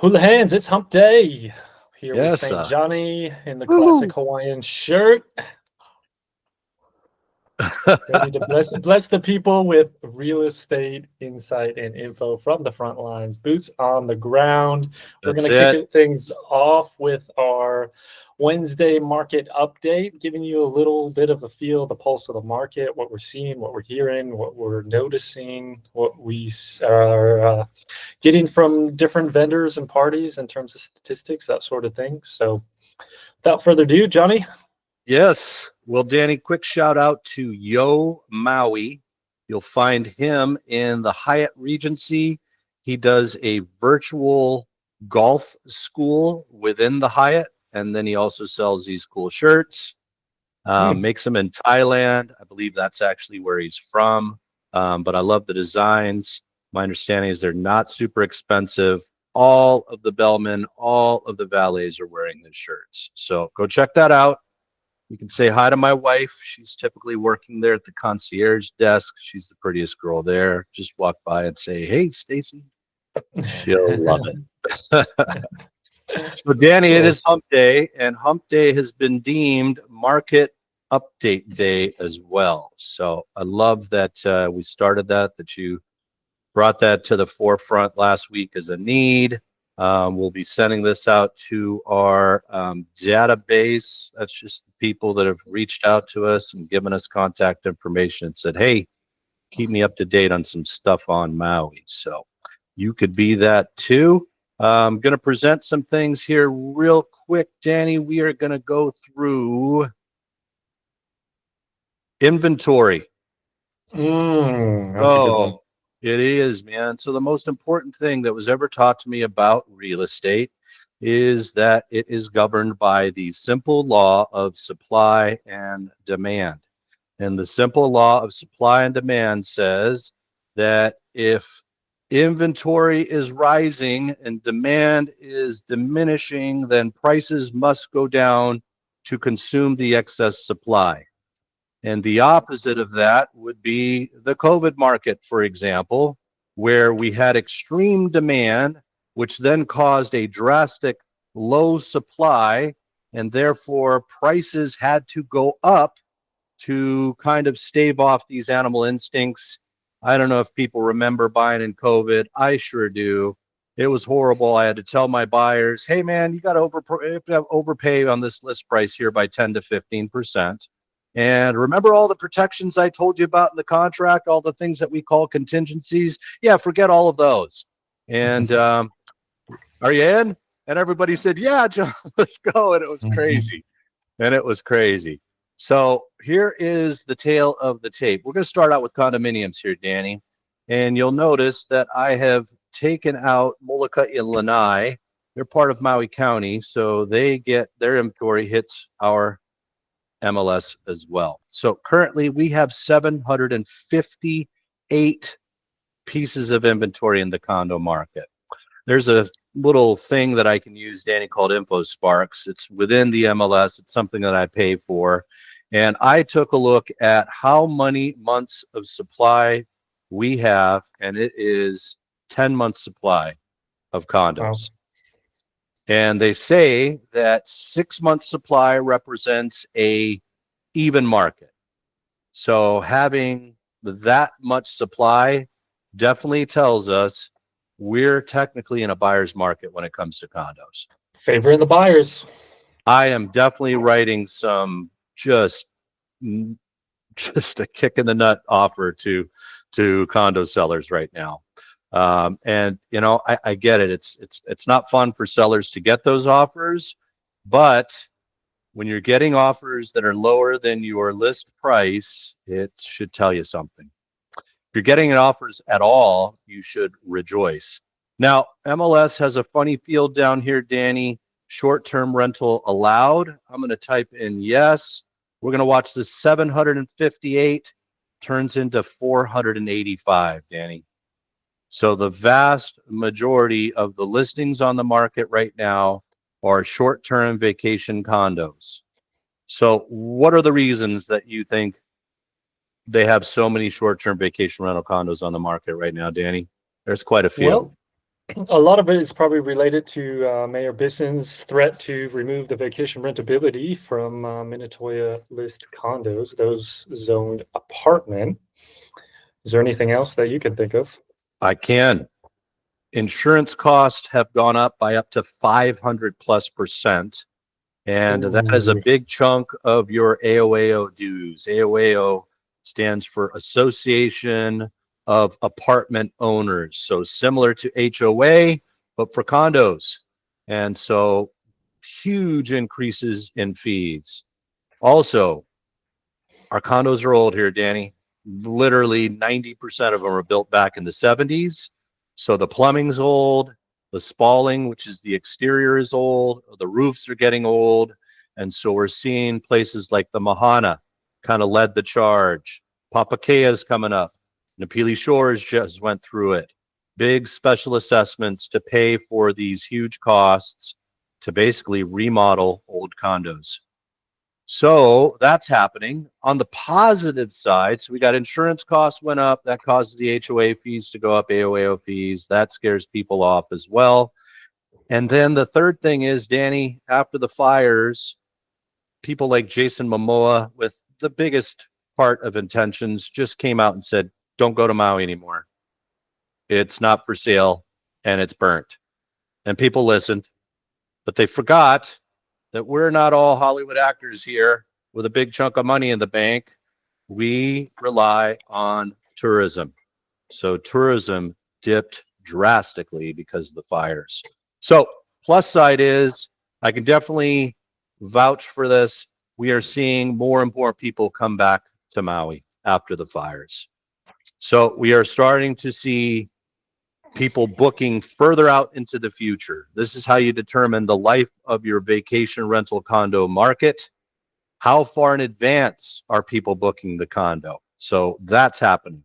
Hulahans, it's hump day. Here with Yes. St. Johnny in the classic Woohoo. Hawaiian shirt, ready to bless the people with real estate insight and info from the front lines, boots on the ground. We're That's going to kick it. things off with our Wednesday market update, giving you a little bit of a feel, the pulse of the market, what we're seeing, what we're hearing, what we're noticing, what we are getting from different vendors and parties in terms of statistics, that sort of thing. So without further ado, Johnny. Yes. Well, Danny, quick shout out to Yo Maui. You'll find him in the Hyatt Regency. He does a virtual golf school within the Hyatt, and then he also sells these cool shirts. Makes them in Thailand. I believe that's actually where he's from. But I love the designs. My understanding is they're not super expensive. All of the bellmen, all of the valets are wearing his shirts. So go check that out. You can say hi to my wife. She's typically working there at the concierge desk. She's the prettiest girl there. Just walk by and say, "Hey, Stacy." She'll love it. So, Danny, it is Awesome. Hump Day, and Hump Day has been deemed Market Update Day as well. So, I love that we started that you brought that to the forefront last week as a need. We'll be sending this out to our database. That's just people that have reached out to us and given us contact information and said, "Hey, keep me up to date on some stuff on Maui." So you could be that too. I'm going to present some things here real quick, Danny. We are going to go through inventory. That's a good one. Oh, it is, man. So the most important thing that was ever taught to me about real estate is that it is governed by the simple law of supply and demand. And the simple law of supply and demand says that if inventory is rising and demand is diminishing, then prices must go down to consume the excess supply. And the opposite of that would be the COVID market, for example, where we had extreme demand, which then caused a drastic low supply, and therefore prices had to go up to kind of stave off these animal instincts. I don't know if people remember buying in COVID. I sure do. It was horrible. I had to tell my buyers, "Hey, man, you got to overpay on this list price here by 10 to 15%. And remember all the protections I told you about in the contract, all the things that we call contingencies? Yeah, forget all of those. And are you in?" And everybody said, "Yeah, John, let's go." And it was crazy. And it was crazy. So here is the tail of the tape. We're going to start out with condominiums here, Danny. And you'll notice that I have taken out Molokai and Lanai. They're part of Maui County, so they get their inventory hits our MLS as well. So currently we have 758 pieces of inventory in the condo market. There's a little thing that I can use, Danny, called InfoSparks. It's within the MLS. It's something that I pay for. And I took a look at how many months of supply we have, and it is 10 months supply of Wow. condos. And they say that 6 months supply represents a even market. So having that much supply definitely tells us we're technically in a buyer's market when it comes to condos. Favoring the buyers. I am definitely writing some just just a kick in the nut offer to condo sellers right now. And you know, I get it. It's not fun for sellers to get those offers, but when you're getting offers that are lower than your list price, it should tell you something. If you're getting offers at all, you should rejoice. Now, MLS has a funny field down here, Danny. Short-term rental allowed. I'm going to type in yes. We're going to watch this 758 turns into 485, Danny. So the vast majority of the listings on the market right now are short-term vacation condos. So what are the reasons that you think they have so many short-term vacation rental condos on the market right now, Danny? There's quite a few. Well, A lot of it is probably related to Mayor Bisson's threat to remove the vacation rentability from Minatoya list condos, those zoned apartment. Is there anything else that you can think of? I can. Insurance costs have gone up by up to 500+%. And that is a Ooh. big chunk of your AOAO dues. AOAO stands for Association of Apartment Owners. So similar to HOA, but for condos. And so huge increases in fees. Also, our condos are old here, Danny. Literally 90% of them are built back in the 70s. So the plumbing's old, the spalling, which is the exterior, is old, the roofs are getting old. And so we're seeing places like the Mahana kind of led the charge. Papakea's coming up. Napili Shores just went through it. Big special assessments to pay for these huge costs to basically remodel old condos. So that's happening. On the positive side, so we got insurance costs went up. That causes the HOA fees to go up, AOAO fees. That scares people off as well. And then the third thing is, Danny, after the fires, people like Jason Momoa, with the biggest part of intentions, just came out and said, don't go to Maui anymore. It's not for sale and it's burnt. And people listened, but they forgot that we're not all Hollywood actors here with a big chunk of money in the bank. We rely on tourism. So tourism dipped drastically because of the fires. So plus side is, I can definitely vouch for this. We are seeing more and more people come back to Maui after the fires. So we are starting to see people booking further out into the future. This is how you determine the life of your vacation rental condo market. How far in advance are people booking the condo? So that's happening.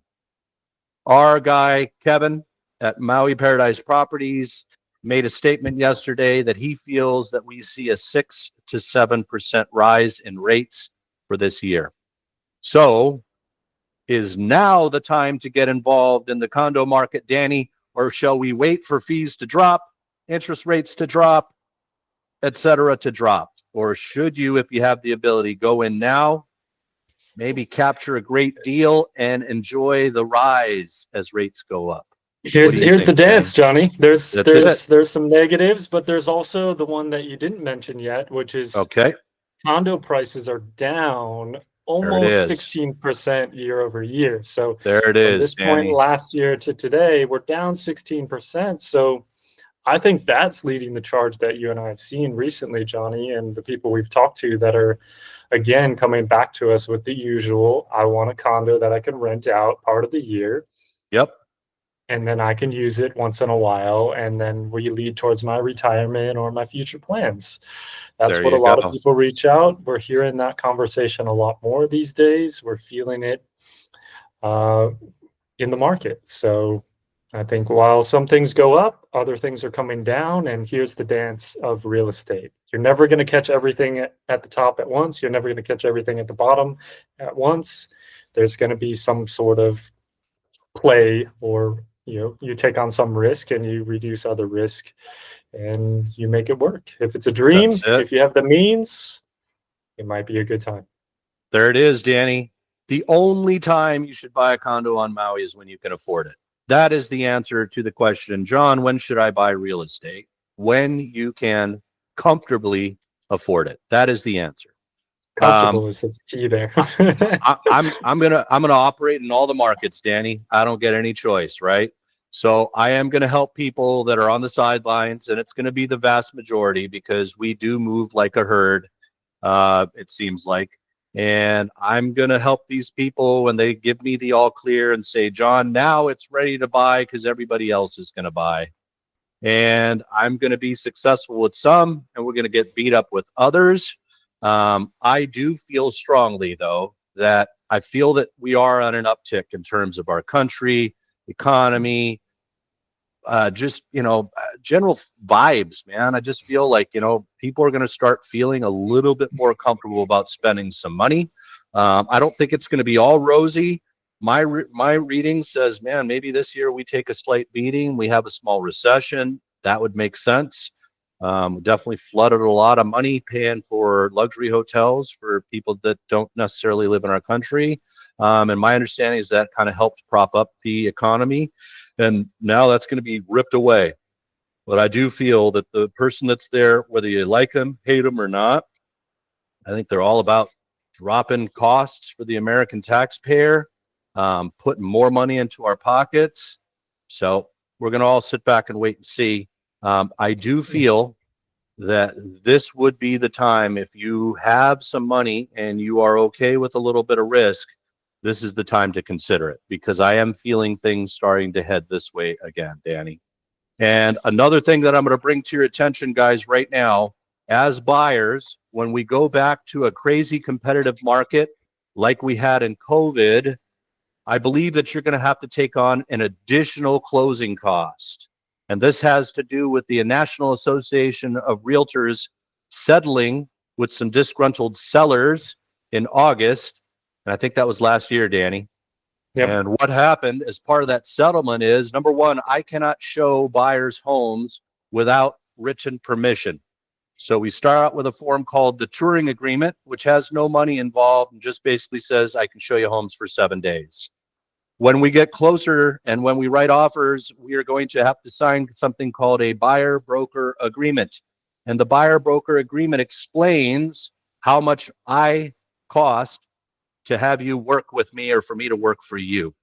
Our guy, Kevin, at Maui Paradise Properties, made a statement yesterday that he feels that we see a 6 to 7% rise in rates for this year. So is now the time to get involved in the condo market, Danny? Or shall we wait for fees to drop, interest rates to drop, etc. to drop? Or should you, if you have the ability, go in now, maybe capture a great deal and enjoy the rise as rates go up? Here's What do you the think, dance, Danny? Johnny. There's That's it. there's some negatives, but there's also the one that you didn't mention yet, which is Okay, condo prices are down there it almost is. 16% year over year. So There it from is, this point Danny. last year to today, we're down 16%. So I think that's leading the charge that you and I have seen recently, Johnny, and the people we've talked to that are, again, coming back to us with the usual, I want a condo that I can rent out part of the year, Yep, and then I can use it once in a while, and then we lead towards my retirement or my future plans. That's there what a you lot of go. people reach out. We're hearing that conversation a lot more these days. We're feeling it uh, in the market. So I think while some things go up, other things are coming down. And here's the dance of real estate. You're never going to catch everything at the top at once. You're never going to catch everything at the bottom at once. There's going to be some sort of play, or you take on some risk and you reduce other risk and you make it work. If it's a dream, That's it. if you have the means, it might be a good time. There it is, Danny. The only time you should buy a condo on Maui is when you can afford it. That is the answer to the question, John, when should I buy real estate? When you can comfortably afford it. That is the answer. Comfortable is the key there. I'm gonna operate in all the markets, Danny. I don't get any choice, right? So I am gonna help people that are on the sidelines, and it's gonna be the vast majority because we do move like a herd. It seems like. And I'm going to help these people when they give me the all clear and say, John, now it's ready to buy because everybody else is going to buy. And I'm going to be successful with some, and we're going to get beat up with others. I do feel strongly, though, that I feel that we are on an uptick in terms of our country, economy, just general vibes, man. I just feel like people are going to start feeling a little bit more comfortable about spending some money. I don't think it's going to be all rosy, my reading says, man, maybe this year we take a slight beating. We have a small recession. That would make sense. Definitely flooded a lot of money paying for luxury hotels for people that don't necessarily live in our country. And my understanding is that kind of helped prop up the economy. And now that's going to be ripped away. But I do feel that the person that's there, whether you like them, hate them, or not, I think they're all about dropping costs for the American taxpayer, putting more money into our pockets. So we're going to all sit back and wait and see. I do feel that this would be the time, if you have some money and you are okay with a little bit of risk, this is the time to consider it, because I am feeling things starting to head this way again, Danny. And another thing that I'm going to bring to your attention, guys, right now, as buyers, when we go back to a crazy competitive market like we had in COVID, I believe that you're going to have to take on an additional closing cost. And this has to do with the National Association of Realtors settling with some disgruntled sellers in August. And I think that was last year, Danny. Yep. And what happened as part of that settlement is, number one, I cannot show buyers homes without written permission. So we start out with a form called the touring agreement, which has no money involved and just basically says I can show you homes for 7 days. When we get closer and when we write offers, we are going to have to sign something called a buyer broker agreement. And the buyer broker agreement explains how much I cost to have you work with me or for me to work for you.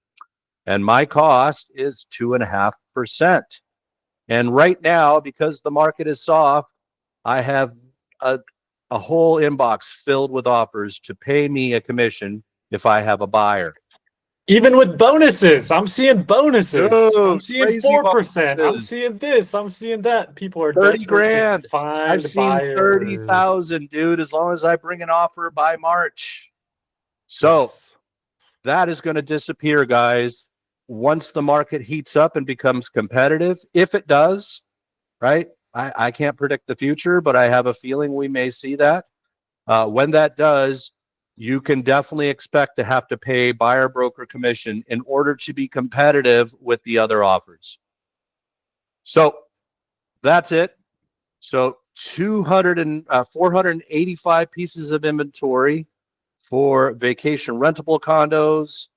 And my cost is 2.5%. And right now, because the market is soft, I have a whole inbox filled with offers to pay me a commission if I have a buyer. Even with bonuses, I'm seeing bonuses. Dude, I'm seeing crazy 4%. I'm bonuses. seeing this. I'm seeing that. People are 30 desperate grand. to find I've seen buyers. 30,000, dude, as long as I bring an offer by March. So Yes. that is going to disappear, guys, once the market heats up and becomes competitive. If it does, right? I can't predict the future, but I have a feeling we may see that. When that does, you can definitely expect to have to pay buyer broker commission in order to be competitive with the other offers. So that's it. So 485 pieces of inventory for vacation rentable condos,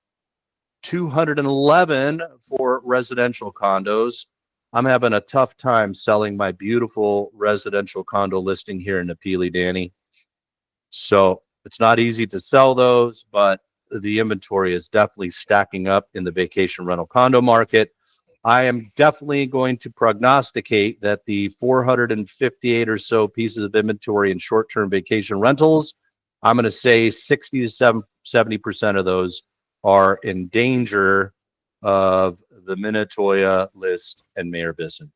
211 for residential condos. I'm having a tough time selling my beautiful residential condo listing here in Napili, Danny. So it's not easy to sell those, but the inventory is definitely stacking up in the vacation rental condo market. I am definitely going to prognosticate that the 458 or so pieces of inventory in short-term vacation rentals, I'm going to say 60 to 70% of those are in danger of the Minatoya list and Mayor Bisson.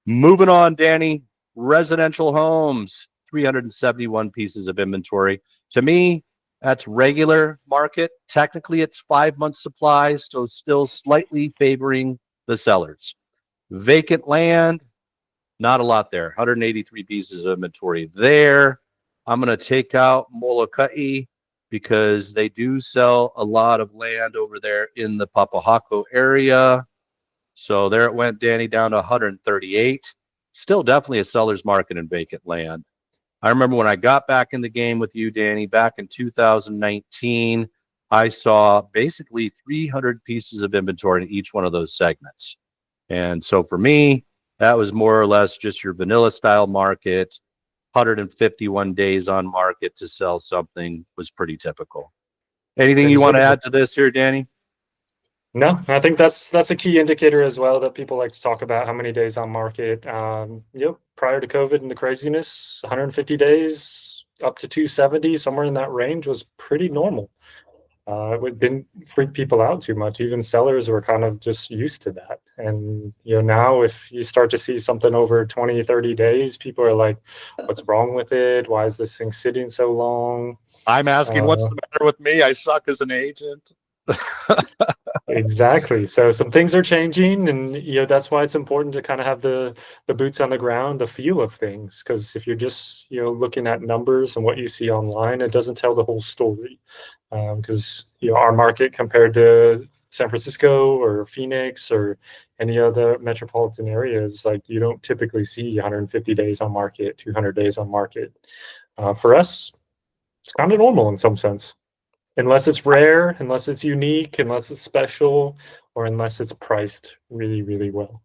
Moving on, Danny, residential homes, 371 pieces of inventory. To me, that's regular market. Technically, it's 5 months supply, so still slightly favoring the sellers. Vacant land, not a lot there. 183 pieces of inventory there. I'm going to take out Molokai because they do sell a lot of land over there in the Papahako area. So there it went, Danny, down to 138. Still definitely a seller's market in vacant land. I remember when I got back in the game with you, Danny, back in 2019, I saw basically 300 pieces of inventory in each one of those segments. And so for me, that was more or less just your vanilla style market. 151 days on market to sell something was pretty typical. Anything you want to add to this here, Danny? No, I think that's a key indicator as well that people like to talk about, how many days on market. Prior to COVID and the craziness, 150 days up to 270, somewhere in that range was pretty normal. It didn't freak people out too much. Even sellers were kind of just used to that. And now if you start to see something over 20, 30 days, people are like, what's wrong with it? Why is this thing sitting so long? I'm asking, what's the matter with me? I suck as an agent. Exactly. So some things are changing, and that's why it's important to kind of have the boots on the ground, the feel of things. Because if you're just looking at numbers and what you see online, it doesn't tell the whole story. because our market compared to San Francisco or Phoenix or any other metropolitan areas, like you don't typically see 150 days on market, 200 days on market. For us, it's kind of normal in some sense, unless it's rare, unless it's unique, unless it's special, or unless it's priced really, really well.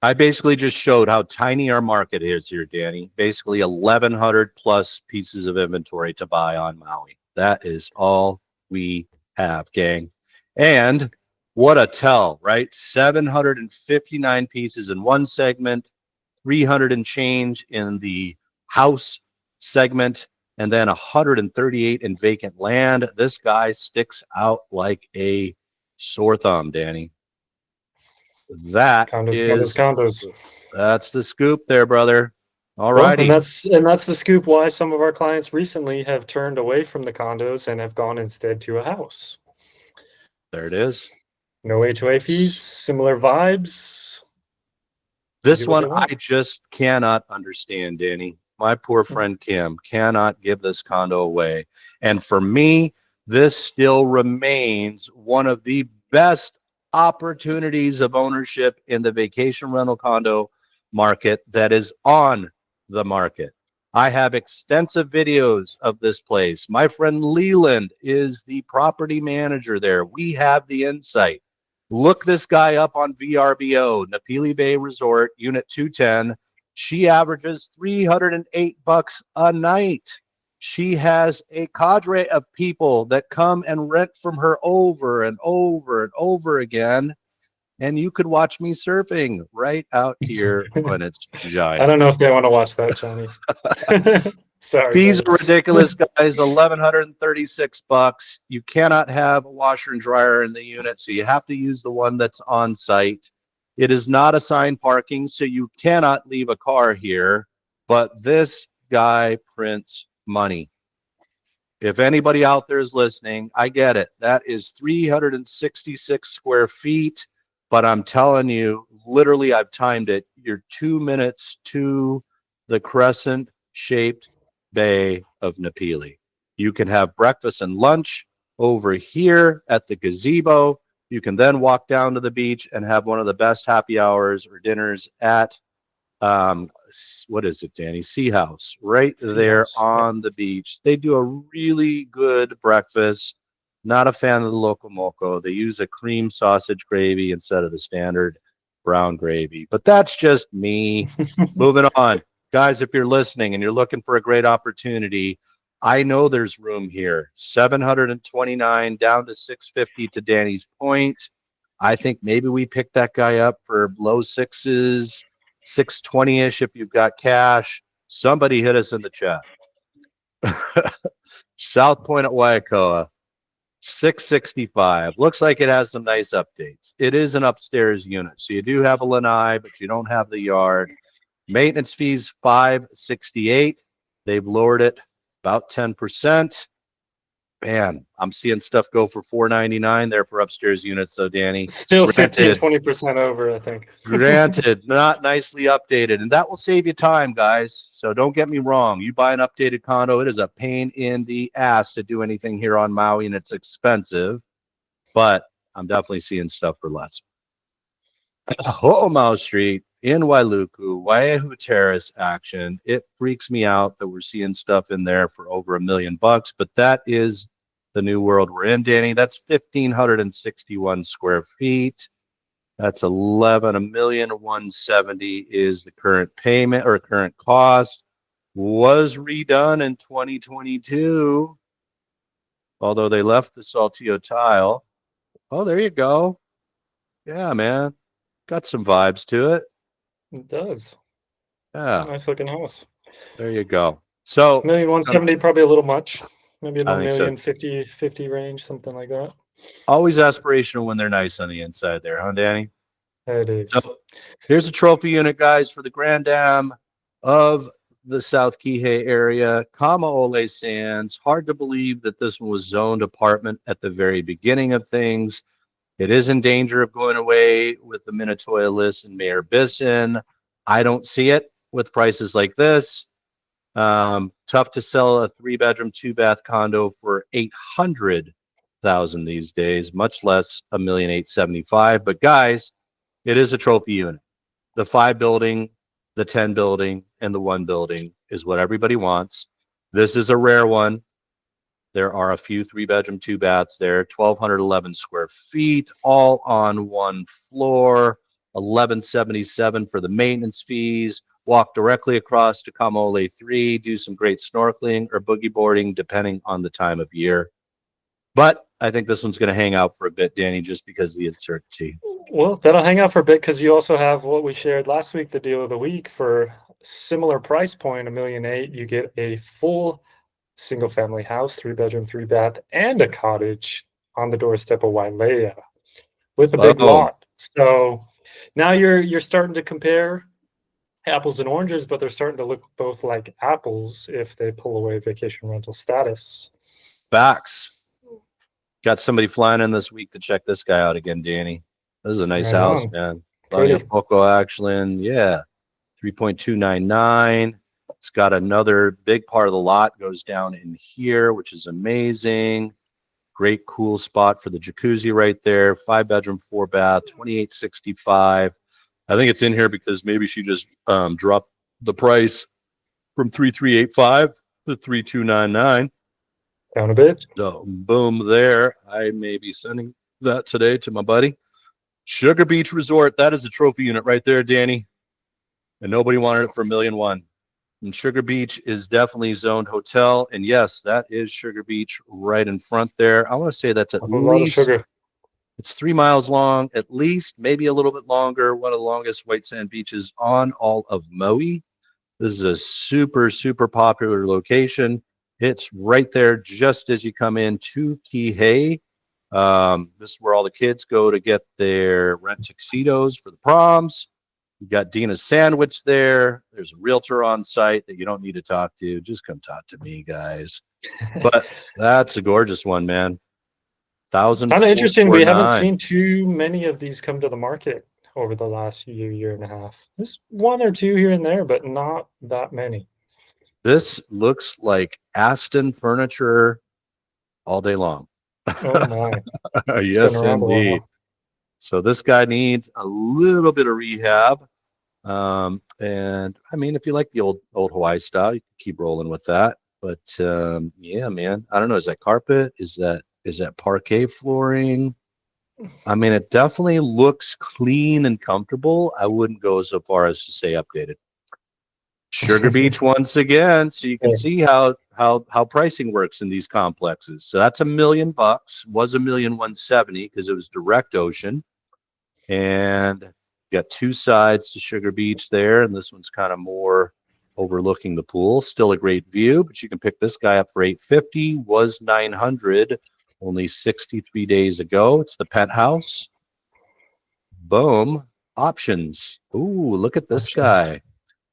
I basically just showed how tiny our market is here, Danny. Basically 1,100 plus pieces of inventory to buy on Maui. That is all we have, gang. And what a tell, right? 759 pieces in one segment, 300 and change in the house segment, and then 138 in vacant land. This guy sticks out like a sore thumb, Danny. That Condos, is, condos. that's the scoop there, brother. All Well, and righty. that's the scoop why some of our clients recently have turned away from the condos and have gone instead to a house. There it is. No HOA fees, similar vibes. This one I just cannot understand, Danny. My poor friend Kim cannot give this condo away. And for me, this still remains one of the best opportunities of ownership in the vacation rental condo market that is on the market. I have extensive videos of this place. My friend Leland is the property manager there. We have the insight. Look this guy up on VRBO, Napili Bay Resort, Unit 210. She averages $308 a night. She has a cadre of people that come and rent from her over and over and over again. And you could watch me surfing right out here when it's giant. I don't know if they want to watch that, Johnny. Sorry. Fees are ridiculous, guys. $1,136. You cannot have a washer and dryer in the unit, so you have to use the one that's on site. It is not assigned parking, so you cannot leave a car here. But this guy prints money. If anybody out there is listening, I get it. That is 366 square feet. But I'm telling you, literally, I've timed it. You're 2 minutes to the crescent-shaped bay of Napili. You can have breakfast and lunch over here at the gazebo. You can then walk down to the beach and have one of the best happy hours or dinners at, what is it, Danny? Sea House, right there on the beach. They do a really good breakfast. Not a fan of the local moco. They use a cream sausage gravy instead of the standard brown gravy. But that's just me. Moving on. Guys, if you're listening and you're looking for a great opportunity, I know there's room here. 729 down to 650 to Danny's point. I think maybe we pick that guy up for low sixes, 620-ish if you've got cash. Somebody hit us in the chat. South Point at Waiakoa. 665. Looks like it has some nice updates. It is an upstairs unit, so you do have a lanai, but you don't have the yard. Maintenance fees $568. They've lowered it about 10%. Man, I'm seeing stuff go for $499 there for upstairs units, though, Danny. Still 15-20% over, I think. Granted, not nicely updated, and that will save you time, guys. So don't get me wrong. You buy an updated condo, it is a pain in the ass to do anything here on Maui, and it's expensive. But I'm definitely seeing stuff for less. Ho'omau Street in Wailuku, Waiahu Terrace action. It freaks me out that we're seeing stuff in there for over $1 million, but that is the new world we're in, Danny. That's 1,561 square feet. That's 1,170,000 is the current payment or current cost. Was redone in 2022, although they left the Saltillo tile. Oh, there you go. Yeah, man. Got some vibes to it. It does. Yeah. Nice looking house. There you go. So 1,170,000, probably a little much. Maybe in the I think so. 1,050,000 range, something like that. Always aspirational when they're nice on the inside there, huh, Danny? It is. So here's a trophy unit, guys, for the Grand Dam of the South Kihei area. Kamaole Sands. Hard to believe that this one was zoned apartment at the very beginning of things. It is in danger of going away with the Minatoya list and Mayor Bisson. I don't see it with prices like this. Tough to sell a 3-bedroom, 2-bath condo for 800,000 these days, much less $1,875,000. But guys, it is a trophy unit. The 5 building, the 10 building, and the 1 building is what everybody wants. This is a rare one. There are a few 3-bedroom, 2 baths there, 1,211 square feet, all on 1 floor, 1,177 for the maintenance fees. Walk directly across to Kamole 3, do some great snorkeling or boogie boarding, depending on the time of year. But I think this one's going to hang out for a bit, Danny, just because of the uncertainty. Well, that'll hang out for a bit because you also have what we shared last week, the deal of the week for similar price point, $1.8 million. You get a full single family house, 3-bedroom, 3-bath, and a cottage on the doorstep of Wailea with a big lot. So now you're starting to compare apples and oranges, but they're starting to look both like apples if they pull away vacation rental status. Facts. Got somebody flying in this week to check this guy out again, Danny. This is a nice house, man. Plenty of Poco action. Yeah. 3.299. It's got another big part of the lot goes down in here, which is amazing. Great, cool spot for the jacuzzi right there. 5-bedroom, 4-bath, 2,865. I think it's in here because maybe she just dropped the price from 3,385 to 3,299. Down a bit. So boom there. I may be sending that today to my buddy. Sugar Beach Resort. That is a trophy unit right there, Danny. And nobody wanted it for $1.1 million. And Sugar Beach is definitely zoned hotel. And yes, that is Sugar Beach right in front there. I want to say that's at least, it's 3 miles long, at least, maybe a little bit longer. One of the longest white sand beaches on all of Maui. This is a super, super popular location. It's right there just as you come in to Kihei. This is where all the kids go to get their rent tuxedos for the proms. You got Dina's Sandwich there. There's a realtor on site that you don't need to talk to. Just come talk to me, guys. But that's a gorgeous one, man. Kind of interesting. We haven't seen too many of these come to the market over the last year and a half. There's 1 or 2 here and there, but not that many. This looks like Aston furniture all day long. Oh my. Yes, indeed. So this guy needs a little bit of rehab. And I mean, if you like the old Hawaii style, you can keep rolling with that. But yeah, man, I don't know. Is that carpet? Is that parquet flooring? I mean, it definitely looks clean and comfortable. I wouldn't go so far as to say updated. Sugar Beach once again, so you can see how pricing works in these complexes. So that's $1 million. Was $1,170,000 because it was direct ocean, and got 2 sides to Sugar Beach there, and this one's kind of more overlooking the pool. Still a great view, but you can pick this guy up for $850. Was $900 only 63 days ago. It's the penthouse. Boom. Options. Ooh, look at this guy.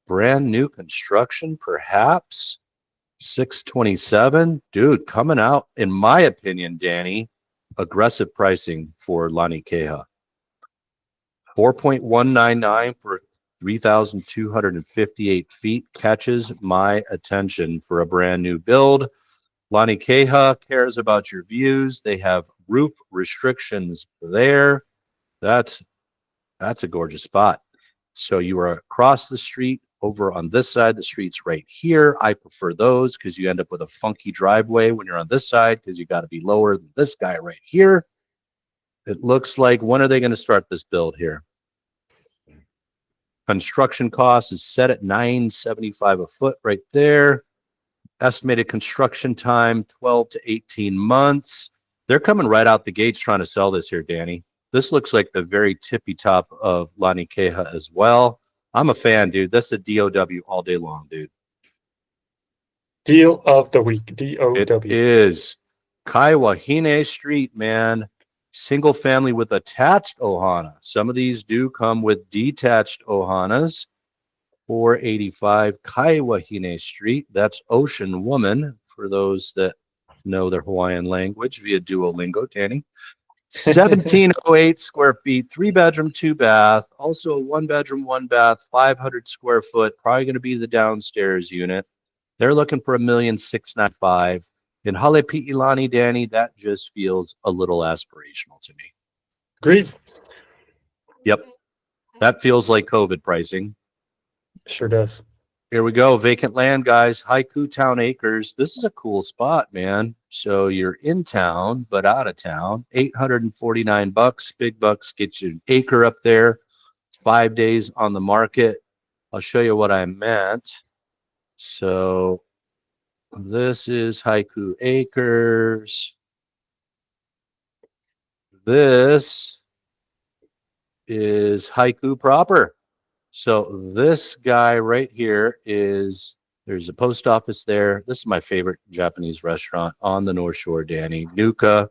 Brand new construction, perhaps. 627. Dude, coming out, in my opinion, Danny, aggressive pricing for Lani Keha. 4.199 for 3,258 feet catches my attention for a brand new build. Lani Keha cares about your views. They have roof restrictions there. That's a gorgeous spot. So you are across the street over on this side. The street's right here. I prefer those because you end up with a funky driveway when you're on this side because you got to be lower than this guy right here. It looks like, when are they going to start this build here? Construction cost is set at $975 a foot right there. Estimated construction time, 12 to 18 months. They're coming right out the gates trying to sell this here, Danny. This looks like the very tippy top of Lani Keha as well. I'm a fan, dude. That's a DOW all day long, dude. Deal of the week, DOW. It is Kaiwahine Street, man. Single family with attached ohana. Some of these do come with detached ohanas. 485 Kaiwahine Street. That's Ocean Woman for those that know their Hawaiian language via Duolingo, Danny. 1,708 square feet, 3-bedroom, 2-bath. Also a 1-bedroom, 1-bath, 500 square foot. Probably going to be the downstairs unit. They're looking for $1,695,000. In Halepi'ilani, Danny, that just feels a little aspirational to me. Agreed. Yep. That feels like COVID pricing. Sure does. Here we go. Vacant land, guys. Haiku Town Acres. This is a cool spot, man. So you're in town, but out of town. $849. Big bucks get you an acre up there. It's 5 days on the market. I'll show you what I meant. So this is Haiku Acres. This is Haiku proper. So this guy right here is, there's a post office there. This is my favorite Japanese restaurant on the North Shore, Danny. Nuka.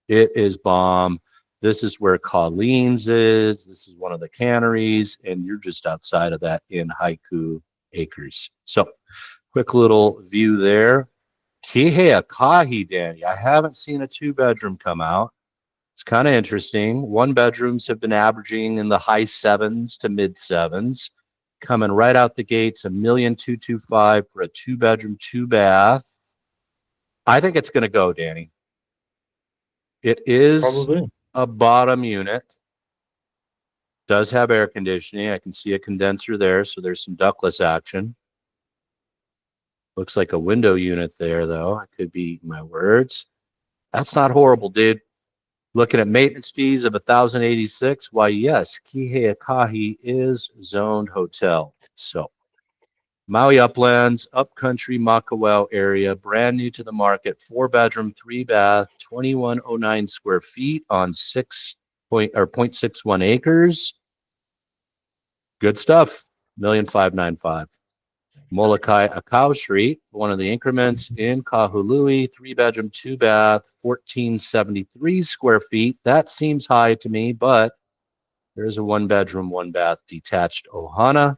It is bomb. This is where Colleen's is. This is one of the canneries, and you're just outside of that in Haiku Acres. So quick little view there. Kiheakahi, Danny. I haven't seen a 2-bedroom come out. It's kind of interesting. 1-bedrooms have been averaging in the high 7s to mid 7s. Coming right out the gates, $1,225,000 for a 2-bedroom, 2-bath. I think it's going to go, Danny. It is Probably a bottom unit. Does have air conditioning. I can see a condenser there, so there's some ductless action. Looks like a window unit there, though. I could be eating my words. That's not horrible, dude. Looking at maintenance fees of $1,086. Why, yes, Kiheakahi is zoned hotel. So, Maui Uplands, Upcountry, Makawao area, brand new to the market, 4-bedroom, 3-bath, 2,109 square feet on 0.61 acres. Good stuff. $1,595,000. Molokai Akau Street, one of the increments in Kahului, 3-bedroom, 2-bath, 1,473 square feet. That seems high to me, but there's a 1-bedroom, 1-bath detached ohana.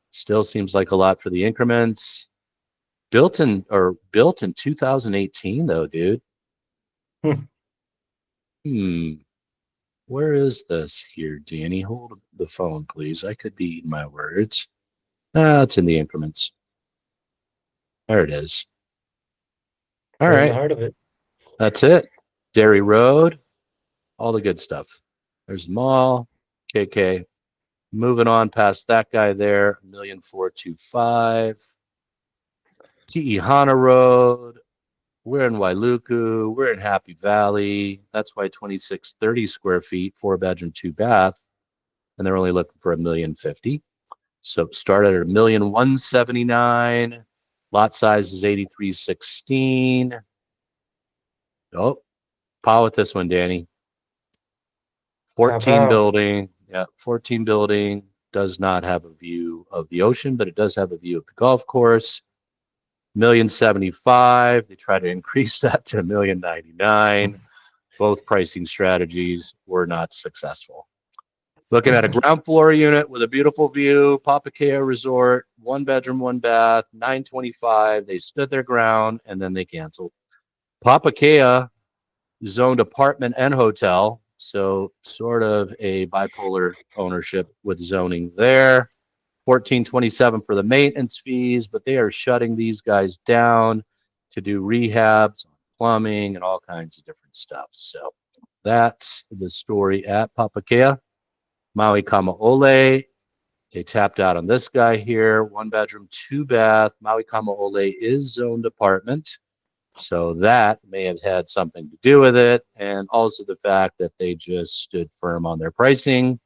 Still seems like a lot for the increments. Built in 2018 though, dude. Where is this here, Danny? Hold the phone, please. I could be eating my words. It's in the increments. There it is. All right in right. the heart of it. That's it. Dairy Road, all the good stuff. There's the mall, KK. Moving on past that guy there, $1,425,000. Ki'ihana Road. We're in Wailuku. We're in Happy Valley. That's why 2,630 square feet, 4-bedroom, 2-bath, and they're only looking for $1,050,000. So started at $1,179,000. Lot size is 8316. Oh, pow with this one, Danny. 14 Pow. building. Yeah, 14 building. Does not have a view of the ocean, but it does have a view of the golf course. $1,075,000. They try to increase that to $1,099,000. Both pricing strategies were not successful. Looking at a ground floor unit with a beautiful view, Papakea Resort, 1-bedroom, 1-bath, $925,000. They stood their ground and then they canceled. Papakea zoned apartment and hotel, so sort of a bipolar ownership with zoning there. $1,427 for the maintenance fees, but they are shutting these guys down to do rehabs, plumbing, and all kinds of different stuff. So that's the story at Papakea. Maui Kamaole, they tapped out on this guy here, 1-bedroom, 2-bath. Maui Kamaole is zoned apartment. So that may have had something to do with it. And also the fact that they just stood firm on their pricing.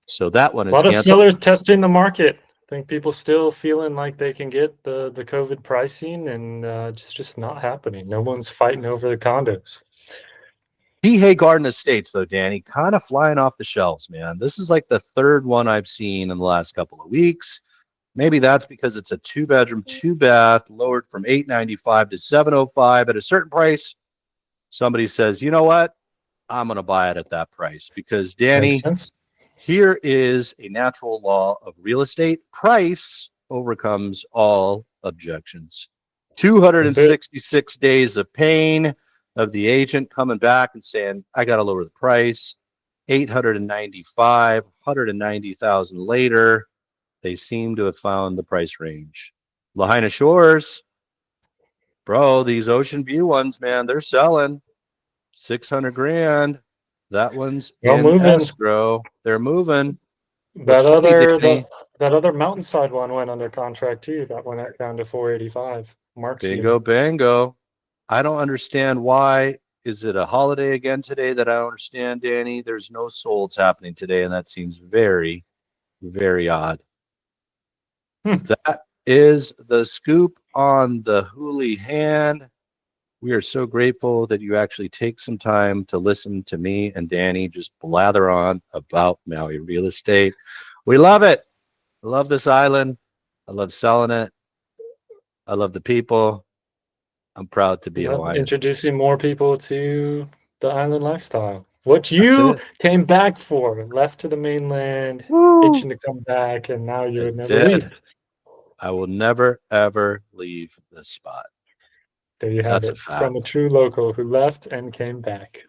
So that one A is lot of canceled. sellers testing the market. I think people still feeling like they can get the COVID pricing, and it's just not happening. No one's fighting over the condos. Kihei Garden Estates, though, Danny, kind of flying off the shelves, man. This is like the third one I've seen in the last couple of weeks. Maybe that's because it's a 2-bedroom, 2-bath, lowered from $895 to $705 at a certain price. Somebody says, you know what? I'm going to buy it at that price because, Danny, Makes sense. here is a natural law of real estate. Price overcomes all objections. 266 days of pain of the agent coming back and saying, I got to lower the price. 895, 190,000 later, they seem to have found the price range. Lahaina Shores, Bro, these Ocean View ones, man, they're selling 600 grand. That one's Well, in moving. escrow. They're moving. What's That funny, other Danny? that other mountainside one went under contract too. That went down to 485. Mark's Bingo, unit. bango. I don't understand why. Is it a holiday again today that I don't understand, Danny? There's no solds happening today, and that seems very, very odd. Hmm. That is the scoop on the Hulahan. We are so grateful that you actually take some time to listen to me and Danny just blather on about Maui real estate. We love it. I love this island. I love selling it. I love the people. I'm proud to be Yeah, Hawaiian. introducing more people to the island lifestyle. What That's you it. came back for, left to the mainland, Woo! itching to come back, and now you I would never leave. did. I will never, ever leave this spot. There you have That's a it, from a fact. true local who left and came back.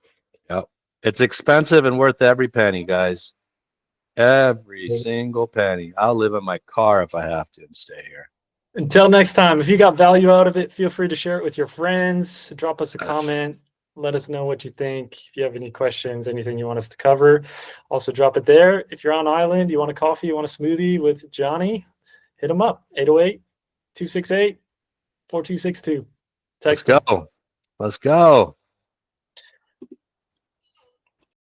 Yep. It's expensive and worth every penny, guys. Every single penny. I'll live in my car if I have to and stay here. Until next time, if you got value out of it, feel free to share it with your friends. Drop us a Yes. comment. Let us know what you think. If you have any questions, anything you want us to cover, also drop it there. If you're on island, you want a coffee, you want a smoothie with Johnny, hit him up, 808-268-4262. Let's Text him. go. Let's go.